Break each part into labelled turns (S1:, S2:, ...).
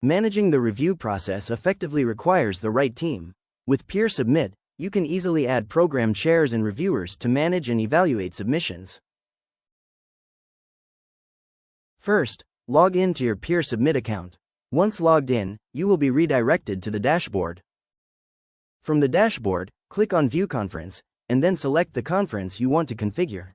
S1: Managing the review process effectively requires the right team. With PeerSubmit, you can easily add program chairs and reviewers to manage and evaluate submissions. First, log in to your PeerSubmit account. Once logged in, you will be redirected to the dashboard. From the dashboard, click on View Conference, and then select the conference you want to configure.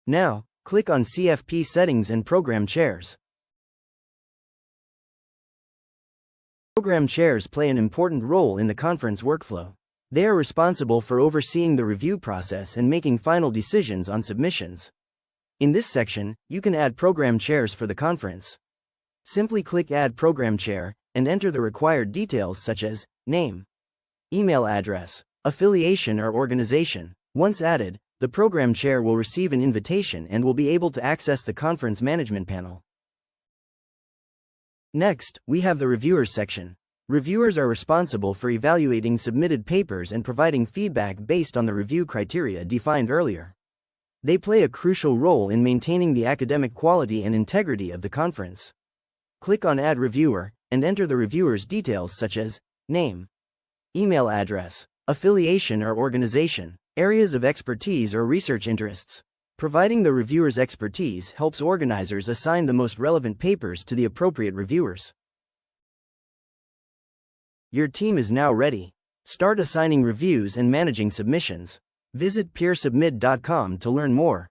S1: Now, click on CFP Settings and Program Chairs. Program chairs play an important role in the conference workflow. They are responsible for overseeing the review process and making final decisions on submissions. In this section, you can add program chairs for the conference. Simply click Add Program Chair and enter the required details such as name, email address, affiliation or organization. Once added, the program chair will receive an invitation and will be able to access the conference management panel. Next, we have the Reviewers section. Reviewers are responsible for evaluating submitted papers and providing feedback based on the review criteria defined earlier. They play a crucial role in maintaining the academic quality and integrity of the conference. Click on Add Reviewer and enter the reviewer's details such as name, email address, affiliation or organization, areas of expertise or research interests. Providing the reviewer's expertise helps organizers assign the most relevant papers to the appropriate reviewers. Your team is now ready. Start assigning reviews and managing submissions. Visit peersubmit.com to learn more.